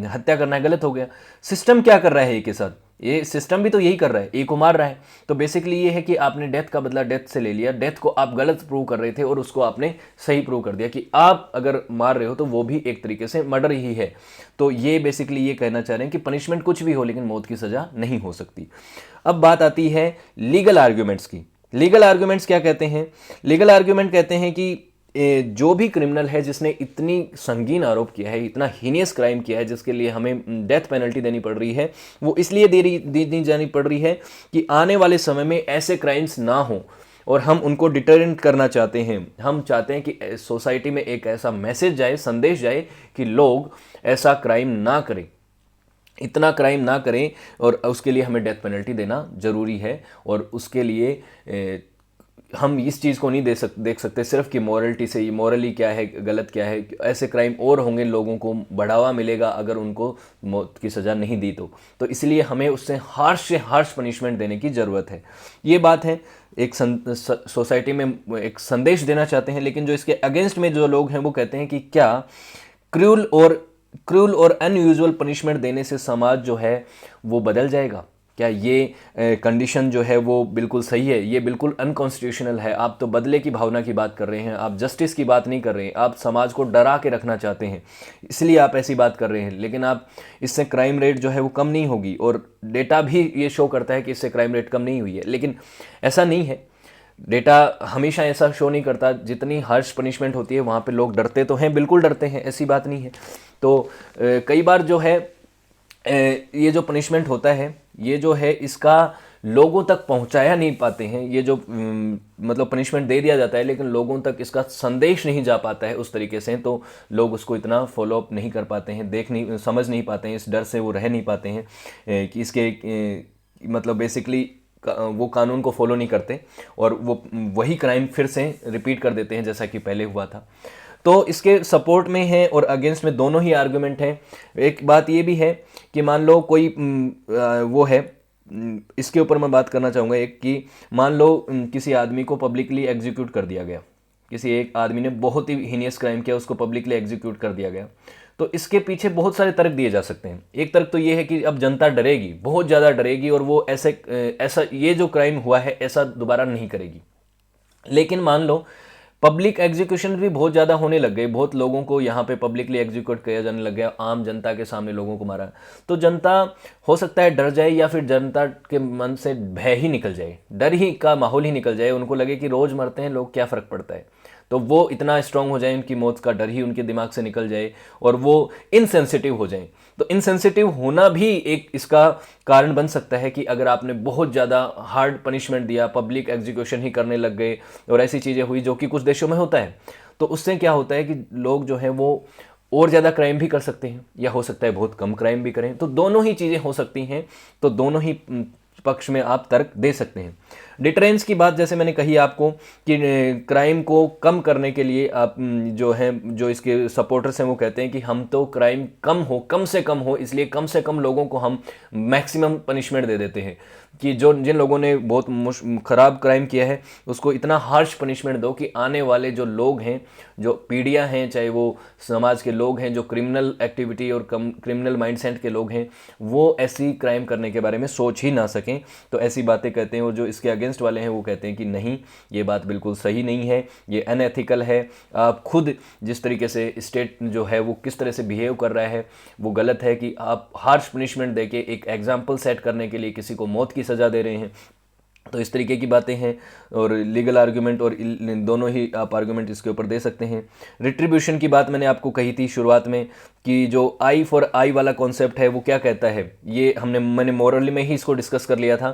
S1: हत्या करना है गलत हो गया। सिस्टम क्या कर रहा है ए के साथ, ये सिस्टम भी तो यही कर रहा है, ए को मार रहा है। तो बेसिकली ये है कि आपने डेथ का बदला डेथ से ले लिया, डेथ को आप गलत प्रूव कर रहे थे और उसको आपने सही प्रूव कर दिया कि आप अगर मार रहे हो तो वो भी एक तरीके से मर्डर ही है। तो ये बेसिकली ये कहना चाह रहे हैं कि पनिशमेंट कुछ भी हो लेकिन मौत की सज़ा नहीं हो सकती। अब बात आती है लीगल आर्ग्यूमेंट्स की। लीगल आर्ग्यूमेंट्स क्या कहते हैं? लीगल आर्ग्यूमेंट कहते हैं कि जो भी क्रिमिनल है जिसने इतनी संगीन आरोप किया है, इतना हीनियस क्राइम किया है जिसके लिए हमें डेथ पेनल्टी देनी पड़ रही है, वो इसलिए दी जानी पड़ रही है कि आने वाले समय में ऐसे क्राइम्स ना हो और हम उनको डिटरेंट करना चाहते हैं। हम चाहते हैं कि सोसाइटी में एक ऐसा मैसेज जाए, संदेश जाए कि लोग ऐसा क्राइम ना करें, इतना क्राइम ना करें, और उसके लिए हमें डेथ पेनल्टी देना ज़रूरी है। और उसके लिए हम इस चीज़ को नहीं देख सकते सिर्फ कि मॉरलिटी से, ये मॉरली क्या है, गलत क्या है। ऐसे क्राइम और होंगे, लोगों को बढ़ावा मिलेगा अगर उनको मौत की सज़ा नहीं दी तो इसलिए हमें उससे हार्श से हार्श पनिशमेंट देने की ज़रूरत है। ये बात है, एक सोसाइटी में एक संदेश देना चाहते हैं। लेकिन जो इसके अगेंस्ट में जो लोग हैं वो कहते हैं कि क्या क्रूल और अनयूजुअल पनिशमेंट देने से समाज जो है वो बदल जाएगा? क्या ये कंडीशन जो है वो बिल्कुल सही है? ये बिल्कुल अनकॉन्स्टिट्यूशनल है। आप तो बदले की भावना की बात कर रहे हैं, आप जस्टिस की बात नहीं कर रहे हैं, आप समाज को डरा के रखना चाहते हैं, इसलिए आप ऐसी बात कर रहे हैं। लेकिन आप इससे क्राइम रेट जो है वो कम नहीं होगी, और डेटा भी ये शो करता है कि इससे क्राइम रेट कम नहीं हुई है। लेकिन ऐसा नहीं है, डेटा हमेशा ऐसा शो नहीं करता। जितनी हार्श पनिशमेंट होती है वहाँ पे लोग डरते तो हैं, बिल्कुल डरते हैं, ऐसी बात नहीं है। तो कई बार जो है ये जो पनिशमेंट होता है, ये जो है इसका लोगों तक पहुंचाया नहीं पाते हैं। ये जो मतलब पनिशमेंट दे दिया जाता है लेकिन लोगों तक इसका संदेश नहीं जा पाता है उस तरीके से, तो लोग उसको इतना फॉलो अप नहीं कर पाते हैं, समझ नहीं पाते हैं, इस डर से वो रह नहीं पाते हैं कि इसके मतलब बेसिकली वो कानून को फॉलो नहीं करते और वो वही क्राइम फिर से रिपीट कर देते हैं जैसा कि पहले हुआ था। तो इसके सपोर्ट में है और अगेंस्ट में दोनों ही आर्गुमेंट हैं। एक बात ये भी है कि मान लो कोई वो है इसके ऊपर मैं बात करना चाहूँगा एक कि मान लो किसी आदमी को पब्लिकली एग्जीक्यूट कर दिया गया, किसी एक आदमी ने बहुत ही हीनियस क्राइम किया, उसको पब्लिकली एग्जीक्यूट कर दिया गया। तो इसके पीछे बहुत सारे तर्क दिए जा सकते हैं। एक तर्क तो ये है कि अब जनता डरेगी, बहुत ज़्यादा डरेगी, और वो ऐसा ये जो क्राइम हुआ है ऐसा दोबारा नहीं करेगी। लेकिन मान लो पब्लिक एग्जीक्यूशन भी बहुत ज़्यादा होने लग गए, बहुत लोगों को यहाँ पे पब्लिकली एग्जीक्यूट किया जाने लग गया, आम जनता के सामने लोगों को मारा, तो जनता हो सकता है डर जाए, या फिर जनता के मन से भय ही निकल जाए, डर ही का माहौल ही निकल जाए, उनको लगे कि रोज़ मरते हैं लोग, क्या फ़र्क पड़ता है। तो वो इतना स्ट्रांग हो जाए, उनकी मौत का डर ही उनके दिमाग से निकल जाए, और वो इनसेंसिटिव हो जाए। तो इनसेंसिटिव होना भी एक इसका कारण बन सकता है कि अगर आपने बहुत ज़्यादा हार्ड पनिशमेंट दिया, पब्लिक एग्जीक्यूशन ही करने लग गए, और ऐसी चीज़ें हुई जो कि कुछ देशों में होता है, तो उससे क्या होता है कि लोग जो हैं वो और ज़्यादा क्राइम भी कर सकते हैं, या हो सकता है बहुत कम क्राइम भी करें। तो दोनों ही चीज़ें हो सकती हैं, तो दोनों ही पक्ष में आप तर्क दे सकते हैं। डिटरेंस की बात जैसे मैंने कही आपको कि क्राइम को कम करने के लिए आप जो इसके सपोर्टर्स हैं वो कहते हैं कि हम तो क्राइम कम से कम हो, इसलिए कम से कम लोगों को हम मैक्सिमम पनिशमेंट दे देते हैं, कि जिन लोगों ने बहुत ख़राब क्राइम किया है उसको इतना हार्श पनिशमेंट दो कि आने वाले जो लोग हैं, जो पीढ़ियां हैं, चाहे वो समाज के लोग हैं जो क्रिमिनल एक्टिविटी और क्रिमिनल माइंडसेट के लोग हैं, वो ऐसी क्राइम करने के बारे में सोच ही ना सकें। तो ऐसी बातें कहते हैं, और जो इसके अगेंस्ट वाले हैं वो कहते हैं कि नहीं, ये बात बिल्कुल सही नहीं है, ये अनएथिकल है। आप खुद जिस तरीके से स्टेट जो है वो किस तरह से बिहेव कर रहा है वो गलत है, कि आप हार्श पनिशमेंट देके एक एग्जाम्पल सेट करने के लिए किसी को मौत की सज़ा दे रहे हैं। तो इस तरीके की बातें हैं, और लीगल आर्गुमेंट और दोनों ही आप आर्गुमेंट इसके ऊपर दे सकते हैं। रिट्रीब्यूशन की बात मैंने आपको कही थी शुरुआत में, कि जो आई फॉर आई वाला कॉन्सेप्ट है वो क्या कहता है, ये मैंने मोरली में ही इसको डिस्कस कर लिया था,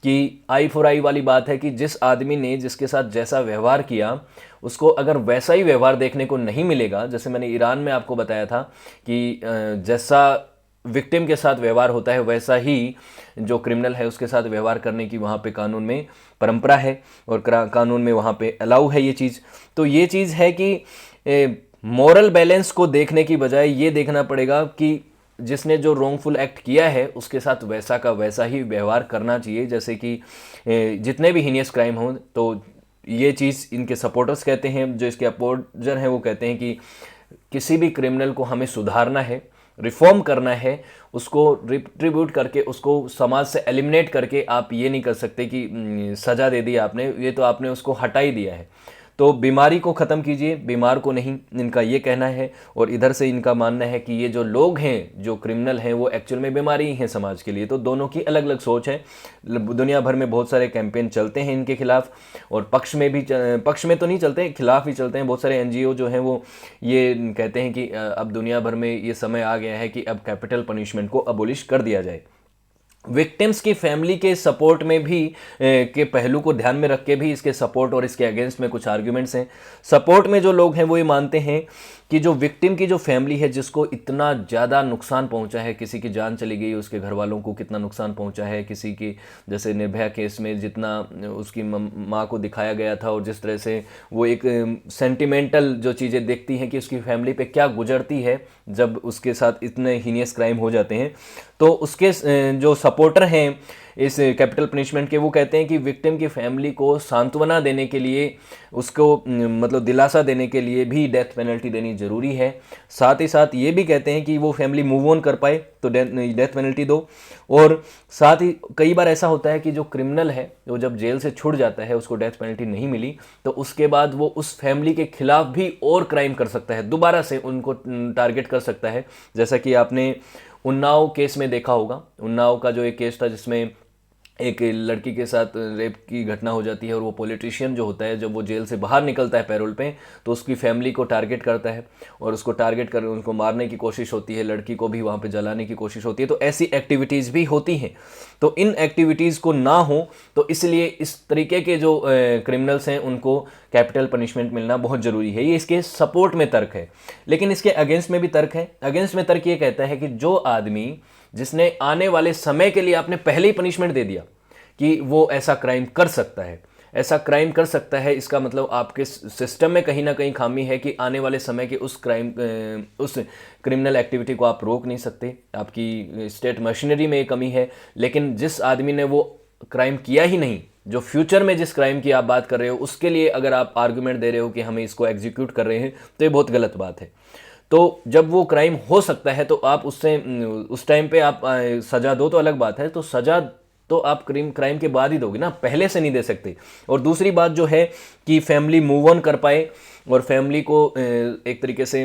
S1: कि आई फॉर आई वाली बात है कि जिस आदमी ने जिसके साथ जैसा व्यवहार किया उसको अगर वैसा ही व्यवहार देखने को नहीं मिलेगा, जैसे मैंने ईरान में आपको बताया था कि जैसा विक्टिम के साथ व्यवहार होता है वैसा ही जो क्रिमिनल है उसके साथ व्यवहार करने की वहाँ पे कानून में परंपरा है, और कानून में वहाँ पे अलाउ है ये चीज़। तो ये चीज़ है कि मॉरल बैलेंस को देखने की बजाय ये देखना पड़ेगा कि जिसने जो रॉन्गफुल एक्ट किया है उसके साथ वैसा का वैसा ही व्यवहार करना चाहिए, जैसे कि जितने भी हीनियस क्राइम हों। तो ये चीज़ इनके सपोर्टर्स कहते हैं, जो इसके अपोजर हैं वो कहते हैं कि किसी भी क्रिमिनल को हमें सुधारना है, रिफॉर्म करना है, उसको रिट्रीब्यूट करके, उसको समाज से एलिमिनेट करके आप ये नहीं कर सकते कि सज़ा दे दी आपने, ये तो आपने उसको हटा ही दिया है। तो बीमारी को ख़त्म कीजिए, बीमार को नहीं, इनका ये कहना है। और इधर से इनका मानना है कि ये जो लोग हैं जो क्रिमिनल हैं वो एक्चुअल में बीमारी ही हैं समाज के लिए। तो दोनों की अलग अलग सोच है। दुनिया भर में बहुत सारे कैंपेन चलते हैं इनके खिलाफ, और पक्ष में तो नहीं चलते, खिलाफ ही चलते हैं। बहुत सारे एनजीओ जो हैं वो ये कहते हैं कि अब दुनिया भर में ये समय आ गया है कि अब कैपिटल पनिशमेंट को अबोलिश कर दिया जाए। विक्टिम्स की फैमिली के सपोर्ट में भी के पहलू को ध्यान में रख के भी इसके सपोर्ट और इसके अगेंस्ट में कुछ आर्ग्यूमेंट्स हैं। सपोर्ट में जो लोग हैं वो ये मानते हैं कि जो विक्टिम की जो फैमिली है, जिसको इतना ज़्यादा नुकसान पहुंचा है, किसी की जान चली गई, उसके घर वालों को कितना नुकसान पहुंचा है, किसी की जैसे निर्भया केस में जितना उसकी माँ को दिखाया गया था, और जिस तरह से वो एक सेंटिमेंटल जो चीज़ें देखती हैं कि उसकी फैमिली पे क्या गुजरती है जब उसके साथ इतने हीनियस क्राइम हो जाते हैं। तो उसके जो सपोर्टर हैं इस कैपिटल पनिशमेंट के, वो कहते हैं कि विक्टिम की फैमिली को सांत्वना देने के लिए, उसको मतलब दिलासा देने के लिए भी डेथ पेनल्टी देनी ज़रूरी है। साथ ही साथ ये भी कहते हैं कि वो फैमिली मूव ऑन कर पाए तो डेथ पेनल्टी दो। और साथ ही कई बार ऐसा होता है कि जो क्रिमिनल है वो जब जेल से छूट जाता है, उसको डेथ पेनल्टी नहीं मिली, तो उसके बाद वो उस फैमिली के खिलाफ भी और क्राइम कर सकता है, दोबारा से उनको टारगेट कर सकता है। जैसा कि आपने उन्नाव केस में देखा होगा, उन्नाव का जो एक केस था जिसमें एक लड़की के साथ रेप की घटना हो जाती है, और वो पॉलिटिशियन जो होता है जब वो जेल से बाहर निकलता है पैरोल पे, तो उसकी फैमिली को टारगेट करता है, और उसको टारगेट कर उनको मारने की कोशिश होती है, लड़की को भी वहाँ पे जलाने की कोशिश होती है। तो ऐसी एक्टिविटीज़ भी होती हैं। तो इन एक्टिविटीज़ को ना हो, तो इसलिए इस तरीके के जो क्रिमिनल्स हैं उनको कैपिटल पनिशमेंट मिलना बहुत ज़रूरी है। ये इसके सपोर्ट में तर्क है। लेकिन इसके अगेंस्ट में भी तर्क है। अगेंस्ट में तर्क ये कहता है कि जो आदमी जिसने आने वाले समय के लिए आपने पहले ही पनिशमेंट दे दिया कि वो ऐसा क्राइम कर सकता है, ऐसा क्राइम कर सकता है, इसका मतलब आपके सिस्टम में कहीं ना कहीं खामी है कि आने वाले समय के उस क्रिमिनल एक्टिविटी को आप रोक नहीं सकते, आपकी स्टेट मशीनरी में ये कमी है। लेकिन जिस आदमी ने वो क्राइम किया ही नहीं, जो फ्यूचर में जिस क्राइम की आप बात कर रहे हो, उसके लिए अगर आप आर्गुमेंट दे रहे हो कि हमें इसको एग्जीक्यूट कर रहे हैं, तो ये बहुत गलत बात है। तो जब वो क्राइम हो सकता है तो आप उससे उस टाइम पे आप सजा दो तो अलग बात है, तो सजा तो आप क्राइम के बाद ही दोगे ना, पहले से नहीं दे सकते। और दूसरी बात जो है कि फैमिली मूव ऑन कर पाए और फैमिली को एक तरीके से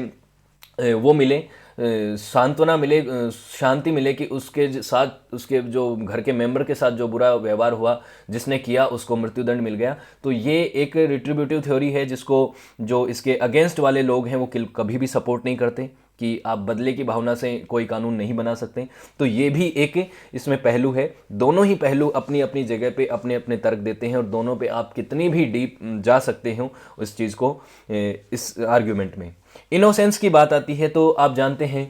S1: वो मिले, सांत्वना मिले, शांति मिले कि उसके साथ, उसके जो घर के मेंबर के साथ जो बुरा व्यवहार हुआ, जिसने किया उसको मृत्युदंड मिल गया। तो ये एक रिट्रीब्यूटिव थ्योरी है जिसको जो इसके अगेंस्ट वाले लोग हैं वो कभी भी सपोर्ट नहीं करते कि आप बदले की भावना से कोई कानून नहीं बना सकते। तो ये भी एक इसमें पहलू है। दोनों ही पहलू अपनी अपनी जगह पे अपने अपने तर्क देते हैं और दोनों पे आप कितनी भी डीप जा सकते हो उस चीज़ को, इस आर्ग्यूमेंट में। इनोसेंस की बात आती है तो आप जानते हैं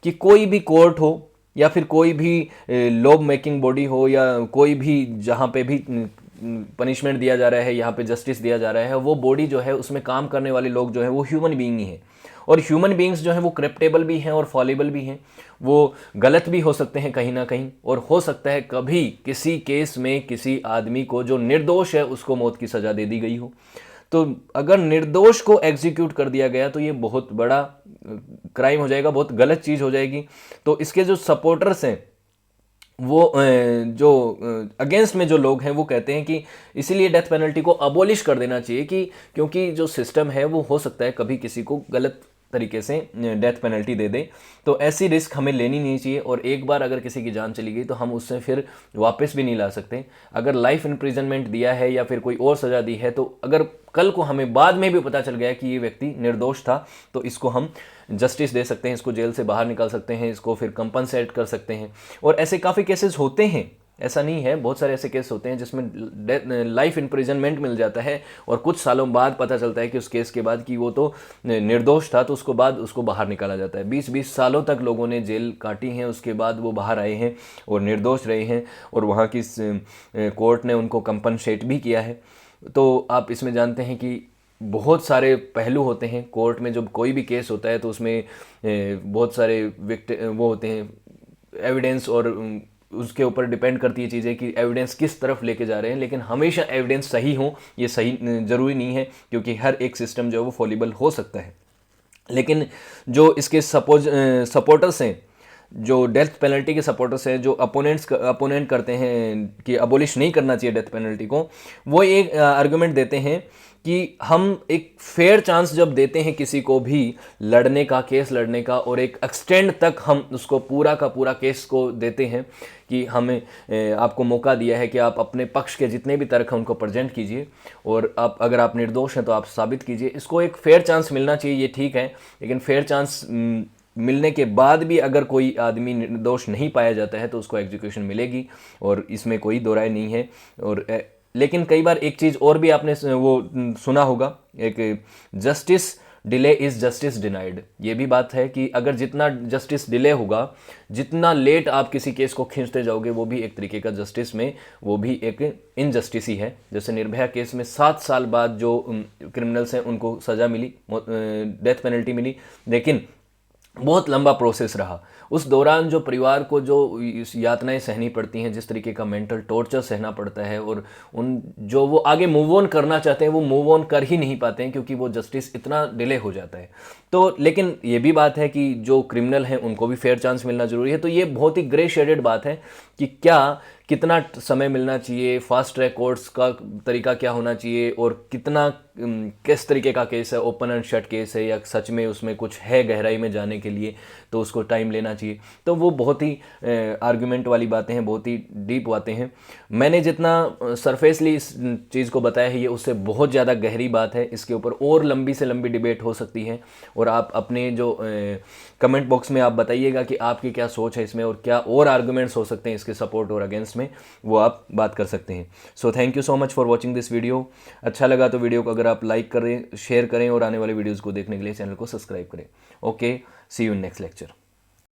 S1: कि कोई भी कोर्ट हो या फिर कोई भी लॉ मेकिंग बॉडी हो या कोई भी जहाँ पे भी पनिशमेंट दिया जा रहा है, यहाँ पे जस्टिस दिया जा रहा है, वो बॉडी जो है उसमें काम करने वाले लोग जो है वो ह्यूमन बीइंग ही हैं। और ह्यूमन बीइंग्स जो हैं वो करप्टेबल भी हैं और फॉलेबल भी हैं, वो गलत भी हो सकते हैं कहीं ना कहीं। और हो सकता है कभी किसी केस में किसी आदमी को जो निर्दोष है उसको मौत की सज़ा दे दी गई हो। तो अगर निर्दोष को एग्जीक्यूट कर दिया गया तो ये बहुत बड़ा क्राइम हो जाएगा, बहुत गलत चीज़ हो जाएगी। तो इसके जो सपोर्टर्स हैं वो जो अगेंस्ट में जो लोग हैं वो कहते हैं कि इसीलिए डेथ पेनल्टी को अबोलिश कर देना चाहिए, कि क्योंकि जो सिस्टम है वो हो सकता है कभी किसी को गलत तरीके से डेथ पेनल्टी दे दे। तो ऐसी रिस्क हमें लेनी नहीं चाहिए। और एक बार अगर किसी की जान चली गई तो हम उससे फिर वापस भी नहीं ला सकते। अगर लाइफ इम्प्रिजनमेंट दिया है या फिर कोई और सज़ा दी है, तो अगर कल को हमें बाद में भी पता चल गया कि ये व्यक्ति निर्दोष था, तो इसको हम जस्टिस दे सकते हैं, इसको जेल से बाहर निकाल सकते हैं, इसको फिर कंपनसेट कर सकते हैं। और ऐसे काफ़ी केसेस होते हैं, ऐसा नहीं है, बहुत सारे ऐसे केस होते हैं जिसमें लाइफ इम्प्रिजनमेंट मिल जाता है और कुछ सालों बाद पता चलता है कि उस केस के बाद कि वो तो निर्दोष था, तो उसको बाद उसको बाहर निकाला जाता है। 20-20 सालों तक लोगों ने जेल काटी हैं, उसके बाद वो बाहर आए हैं और निर्दोष रहे हैं और वहाँ की कोर्ट ने उनको कंपनसेट भी किया है। तो आप इसमें जानते हैं कि बहुत सारे पहलू होते हैं कोर्ट में। जब कोई भी केस होता है तो उसमें बहुत सारे वो होते हैं एविडेंस, और उसके ऊपर डिपेंड करती है चीज़ें कि एविडेंस किस तरफ लेके जा रहे हैं। लेकिन हमेशा एविडेंस सही हो ये सही ज़रूरी नहीं है, क्योंकि हर एक सिस्टम जो है वो फॉलिबल हो सकता है। लेकिन जो इसके सपोर्टर्स हैं, जो डेथ पेनल्टी के सपोर्टर्स हैं, जो अपोनेंट करते हैं कि अबोलिश नहीं करना चाहिए डेथ पेनल्टी को, वो एक आर्गुमेंट देते हैं कि हम एक फेयर चांस जब देते हैं किसी को भी लड़ने का, केस लड़ने का, और एक एक्सटेंड तक हम उसको पूरा का पूरा केस को देते हैं कि हमें आपको मौका दिया है कि आप अपने पक्ष के जितने भी तर्क हैं उनको प्रेजेंट कीजिए, और आप अगर आप निर्दोष हैं तो आप साबित कीजिए। इसको एक फेयर चांस मिलना चाहिए, ये ठीक है। लेकिन फेयर चांस मिलने के बाद भी अगर कोई आदमी निर्दोष नहीं पाया जाता है तो उसको एग्जीक्यूशन मिलेगी, और इसमें कोई दो राय नहीं है। और लेकिन कई बार एक चीज़ और भी आपने वो सुना होगा, एक justice delay is justice denied. ये भी बात है कि अगर जितना जस्टिस डिले होगा, जितना लेट आप किसी केस को खींचते जाओगे, वो भी एक तरीके का जस्टिस में वो भी एक इनजस्टिस ही है। जैसे निर्भया केस में 7 साल बाद जो क्रिमिनल्स हैं उनको सज़ा मिली, डेथ पेनल्टी मिली, लेकिन बहुत लंबा प्रोसेस रहा। उस दौरान जो परिवार को जो यातनाएं सहनी पड़ती हैं, जिस तरीके का मेंटल टॉर्चर सहना पड़ता है, और उन जो वो आगे मूव ऑन करना चाहते हैं वो मूव ऑन कर ही नहीं पाते हैं, क्योंकि वो जस्टिस इतना डिले हो जाता है। तो लेकिन ये भी बात है कि जो क्रिमिनल हैं उनको भी फेयर चांस मिलना ज़रूरी है। तो ये बहुत ही ग्रे शेडेड बात है कि कितना समय मिलना चाहिए, फास्ट ट्रैक कोर्ट्स का तरीका क्या होना चाहिए, और कितना किस तरीके का केस है, ओपन एंड शट केस है या सच में उसमें कुछ है गहराई में जाने के लिए, तो उसको टाइम लेना चाहिए। तो वो बहुत ही आर्गुमेंट वाली बातें हैं, बहुत ही डीप बातें हैं। मैंने जितना सरफेसली इस चीज़ को बताया है, ये उससे बहुत ज़्यादा गहरी बात है। इसके ऊपर और लंबी से लंबी डिबेट हो सकती है, और आप अपने जो कमेंट बॉक्स में आप बताइएगा कि आपकी क्या सोच है इसमें, और क्या और आर्गुमेंट्स हो सकते हैं इसके सपोर्ट और अगेंस्ट में, वो आप बात कर सकते हैं। So thank you so much for watching this video. अच्छा लगा तो वीडियो को अगर आप लाइक करें, शेयर करें, और आने वाले वीडियोज़ को देखने के लिए चैनल को सब्सक्राइब करें। Okay, see you in next lecture.